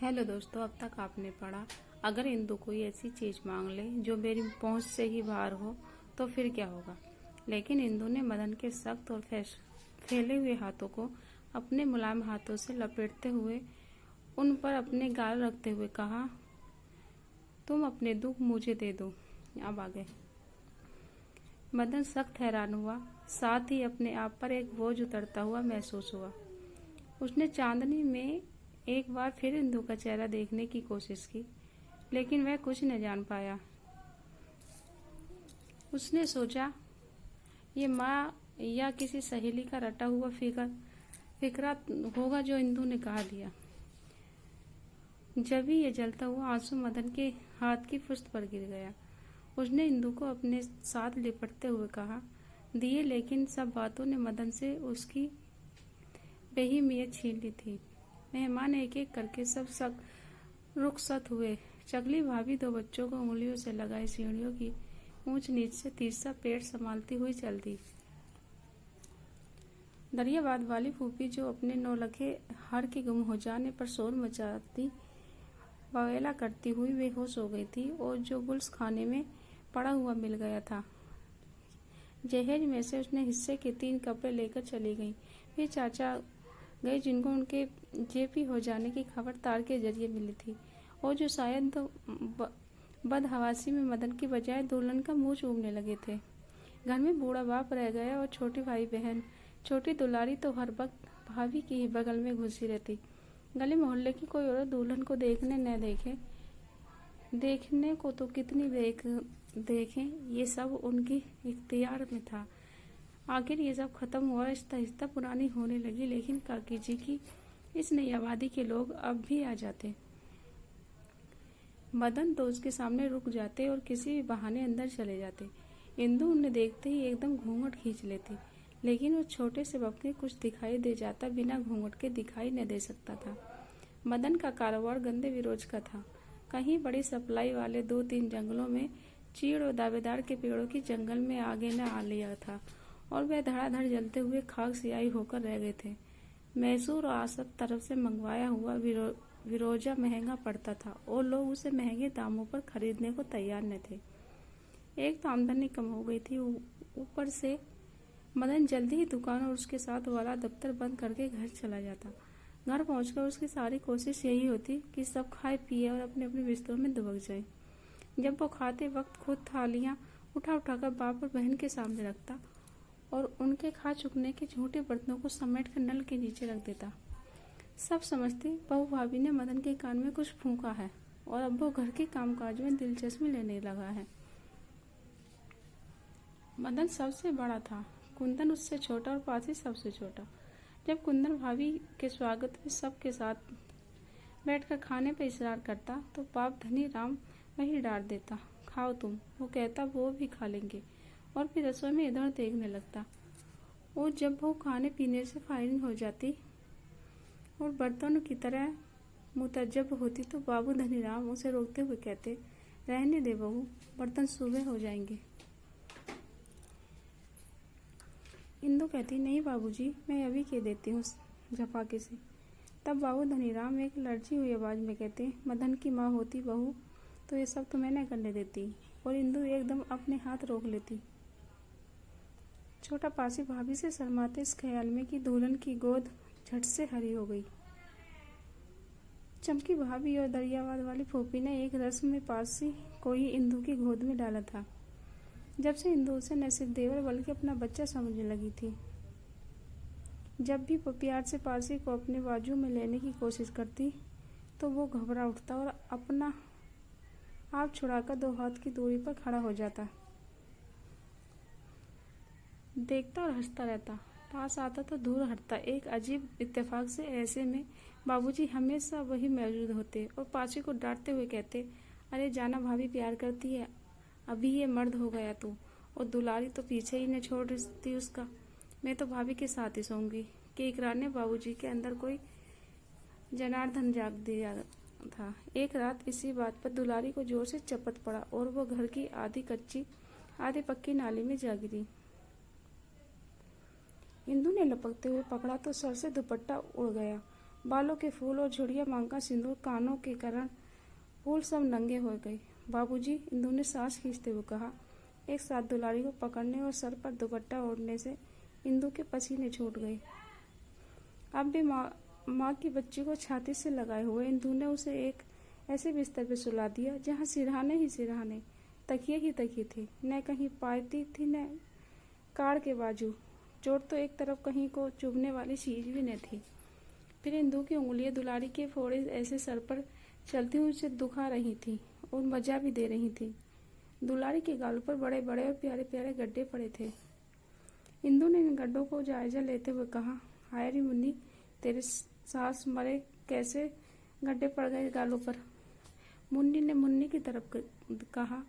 Hello दोस्तों, अब तक आपने पढ़ा अगर इंदु कोई ऐसी चीज मांग ले जो मेरी पहुंच से ही बाहर हो तो फिर क्या होगा। लेकिन इंदु ने मदन के सख्त और फैले हुए हाथों को अपने मुलायम हाथों से लपेटते हुए उन पर अपने गाल रखते हुए कहा, तुम अपने दुख मुझे दे दो। अब आगे। मदन सख्त हैरान हुआ, साथ ही अपने आप पर एक बोझ उतरता हुआ महसूस हुआ। उसने चांदनी में एक बार फिर इंदु का चेहरा देखने की कोशिश की, लेकिन वह कुछ न जान पाया। उसने सोचा, ये माँ या किसी सहेली का रटा हुआ फिकरा होगा जो इंदु ने कहा दिया। जब ही ये जलता हुआ आंसू मदन के हाथ की फुस्त पर गिर गया। उसने इंदु को अपने साथ लिपटते हुए कहा, दिए, लेकिन सब बातों ने मदन से उसकी बेहिमियत छीन ली थी। मेहमान एक एक करके सब रुखसत हुए। चगली भाभी दो बच्चों को उंगलियों से लगाई सीढ़ियों की ऊंच नीच से तीसरा पेड़ संभालती हुई चल दी। दरियाबाद वाली फूफी, जो अपने नौलखे हार के गुम हो जाने पर शोर मचाती बवेला करती हुई बेहोश हो गई थी, और जो गुल्स खाने में पड़ा हुआ मिल गया था, जहेज में से उसने हिस्से के 3 कपड़े लेकर चली गई। वे चाचा गए जिनको उनके जेपी हो जाने की खबर तार के जरिए मिली थी, और जो शायद बदहवासी में मदन की बजाय दुल्हन का मुंह चूमने लगे थे। घर में बूढ़ा बाप रह गया और छोटे भाई बहन। छोटी दुलारी तो हर वक्त भाभी की ही बगल में घुसी रहती। गली मोहल्ले की कोई औरत दुल्हन को देखने न देखे, देखने को तो कितनी देखें, ये सब उनकी इख्तियार में था। आखिर ये सब खत्म हुआ, आहिस्ता आहिस्ता पुरानी होने लगी, लेकिन काकी जी की इस नई आबादी के लोग अब भी आ जाते। मदन तो उसके सामने रुक जाते और किसी भी बहाने अंदर चले जाते। इंदु उन्हें देखते ही एकदम घूंघट खींच लेती, लेकिन उस छोटे से बक्के कुछ दिखाई दे जाता बिना घूंघट के दिखाई न दे सकता था। मदन का कारोबार गंदे विरोध का था। कहीं बड़ी सप्लाई वाले 2-3 जंगलों में चीड़ और दावेदार के पेड़ों की जंगल में आगे न आ लिया था, और वह धड़ाधड़ जलते हुए खाक सियाही होकर रह गए थे। मैसूर और आसप तरफ से मंगवाया हुआ विरोजा महंगा पड़ता था, और लोग उसे महंगे दामों पर खरीदने को तैयार न थे। एक तो आमदनी कम हो गई थी, ऊपर से मदन जल्दी ही दुकान और उसके साथ वाला दफ्तर बंद करके घर चला जाता। घर पहुंचकर उसकी सारी कोशिश यही होती कि सब खाए पिए और अपने अपने बिस्तरों में दुबक जाए। जब वो खाते वक्त खुद थालियां उठा उठाकर बाप और बहन के सामने रखता, और उनके खा चुकने के झूठे बर्तनों को समेट कर नल के नीचे रख देता। सब समझते बहू भाभी ने मदन के कान में कुछ फूंका है, और अब वो घर के कामकाज में दिलचस्पी लेने लगा है। मदन सबसे बड़ा था, कुंदन उससे छोटा और पासी सबसे छोटा। जब कुंदन भाभी के स्वागत में सबके साथ बैठकर खाने पर इसरार करता, तो बाप धनी राम वही डांट देता, खाओ तुम। वो कहता, वो भी खा लेंगे, और फिर रसोई में इधर देखने लगता। और जब वो खाने पीने से फायरिंग हो जाती और बर्तनों की तरह मुतज्जब होती, तो बाबू धनीराम उसे रोकते हुए कहते, रहने दे बहू, बर्तन सुबह हो जाएंगे। इंदु कहती, नहीं बाबूजी, मैं अभी कह देती हूँ झपाके से। तब बाबू धनीराम एक लड़ची हुई आवाज में कहते, मदन की माँ होती बहू तो ये सब तो मैं न करने देती। और इंदु एकदम अपने हाथ रोक लेती। छोटा पासी भाभी से शर्माते इस ख्याल में कि दुल्हन की गोद झट से हरी हो गई। चमकी भाभी और दरियाबाद वाली फूफी ने एक रस्म में पासी को ही इंदु की गोद में डाला था। जब से इंदु उसे न सिर्फ देवर बल्कि अपना बच्चा समझने लगी थी। जब भी प्यार से पासी को अपने बाजू में लेने की कोशिश करती, तो वो घबरा उठता और अपना आप छुड़ाकर 2 हाथ की दूरी पर खड़ा हो जाता। देखता और हंसता रहता, पास आता तो दूर हटता। एक अजीब इत्तेफाक से ऐसे में बाबूजी हमेशा वही मौजूद होते और पासी को डांटते हुए कहते, अरे जाना, भाभी प्यार करती है, अभी ये मर्द हो गया तू। और दुलारी तो पीछे ही न छोड़ती उसका, मैं तो भाभी के साथ ही सोऊंगी। कि इकरार ने बाबूजी के अंदर कोई जनार्दन जाग दिया था। एक रात इसी बात पर दुलारी को जोर से चपत पड़ा, और वो घर की आधी कच्ची आधी पक्की नाली में जा गिरी। इंदु ने लपकते हुए पकड़ा तो सर से दुपट्टा उड़ गया। बालों के फूल और झुड़िया मांग का सिंदूर, कानों के कारण फूल सब नंगे हो गए। बाबूजी, इंदु ने सांस खींचते हुए कहा। एक साथ दुलारी को पकड़ने और सर पर दुपट्टा ओढ़ने से इंदु के पसीने छूट गए। अब भी माँ की बच्ची को छाती से लगाए हुए इंदु ने उसे एक ऐसे बिस्तर पर सुला दिया जहाँ सिरहाने ही सिरहाने, तकिए ही तकिए थे। न कहीं पायती थी न काड़ के बाजू, चोट तो एक तरफ कहीं को चुभने वाली चीज भी न थी। फिर इंदु की उंगलियां दुलारी के फोड़े ऐसे सर पर चलती हुई उसे दुखा रही थी और मजा भी दे रही थी। दुलारी के गालों पर बड़े बड़े और प्यारे प्यारे गड्ढे पड़े थे। इंदु ने इन गड्ढों को जायजा लेते हुए कहा, हाय रे मुन्नी, तेरे सास मरे कैसे गड्ढे पड़ गए गालों पर। मुन्नी ने मुन्नी की तरफ कहा,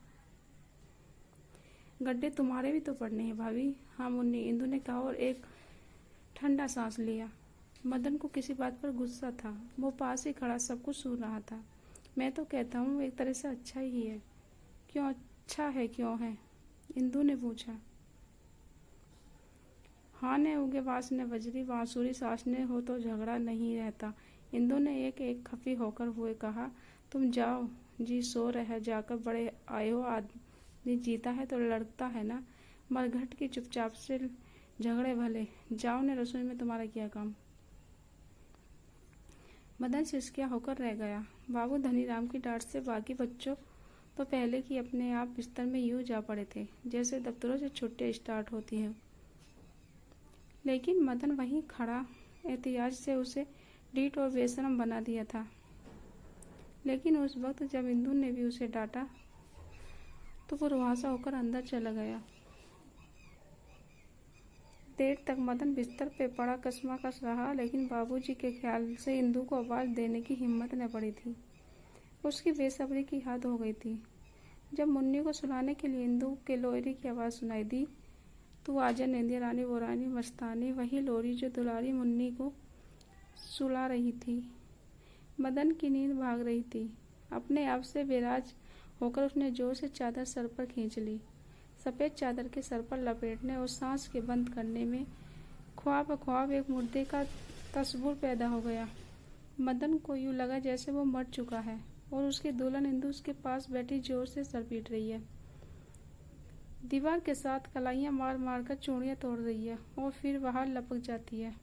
गड्ढे तुम्हारे भी तो पड़ने हैं भाभी। हाँ मुन्नी, इंदु ने कहा और एक ठंडा सांस लिया। मदन को किसी बात पर गुस्सा था। वो पास ही खड़ा सब कुछ सुन रहा था। मैं तो कहता हूँ एक तरह से अच्छा ही है। क्यों अच्छा है, क्यों है? इंदु ने पूछा। हाँ ने उगे बांस ने बजरी बांसुरी सास ने हो तो झगड़ा नहीं रहता। इंदु ने एक एक खफी होकर हुए कहा, तुम जाओ जी, सो रह जाकर बड़े आए हो। आदमी जीता है तो लड़ता है ना, मरघट की चुपचाप से झगड़े भले। जाओ ने, रसोई में तुम्हारा क्या काम। मदन सिसकिया होकर रह गया। बाबू धनीराम की डांट से बाकी बच्चों तो पहले की अपने आप बिस्तर में यूं जा पड़े थे जैसे दफ्तरों से छुट्टियां स्टार्ट होती हैं। लेकिन मदन वहीं खड़ा एहतियात से उसे डीठ और बेशरम बना दिया था। लेकिन उस वक्त जब इंदु ने भी उसे डांटा तो वो रुआसा होकर अंदर चला गया। देर तक मदन बिस्तर पे पड़ा कसमाकस रहा, लेकिन बाबूजी के ख्याल से इंदु को आवाज देने की हिम्मत न पड़ी थी। उसकी बेसब्री की हद हो गई थी। जब मुन्नी को सुलाने के लिए इंदु के लोरी की आवाज सुनाई दी, तू आजा नेंदिया रानी वो रानी मस्तानी, वही लोरी जो दुलारी मुन्नी को सुला रही थी। मदन की नींद भाग रही थी। अपने आप से बेराज होकर उसने जोर से चादर सर पर खींच ली। सफेद चादर के सर पर लपेटने और सांस के बंद करने में ख्वाब ख्वाब एक मुर्दे का तस्वुर पैदा हो गया। मदन को यूं लगा जैसे वो मर चुका है और उसकी दुल्हन इंदु उसके पास बैठी जोर से सर पीट रही है, दीवार के साथ कलाइयां मार मार कर चूड़ियां तोड़ रही है और फिर बाहर लपक जाती है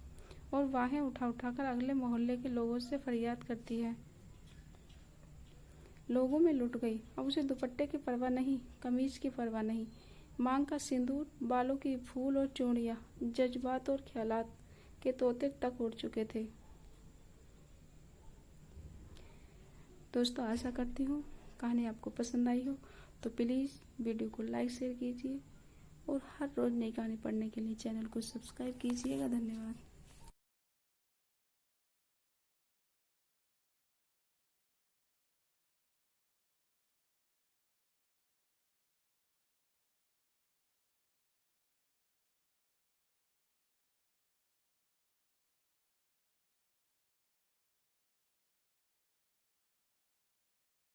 और बाहें उठा उठाकर अगले मोहल्ले के लोगों से फरियाद करती है। लोगों में लुट गई। अब उसे दुपट्टे की परवाह नहीं, कमीज की परवाह नहीं, मांग का सिंदूर, बालों की फूल और चूड़ियां, जज्बात और ख्यालात के तोते तक उड़ चुके थे। दोस्तों, आशा करती हूँ कहानी आपको पसंद आई हो, तो प्लीज़ वीडियो को लाइक शेयर कीजिए और हर रोज़ नई कहानी पढ़ने के लिए चैनल को सब्सक्राइब कीजिएगा। धन्यवाद।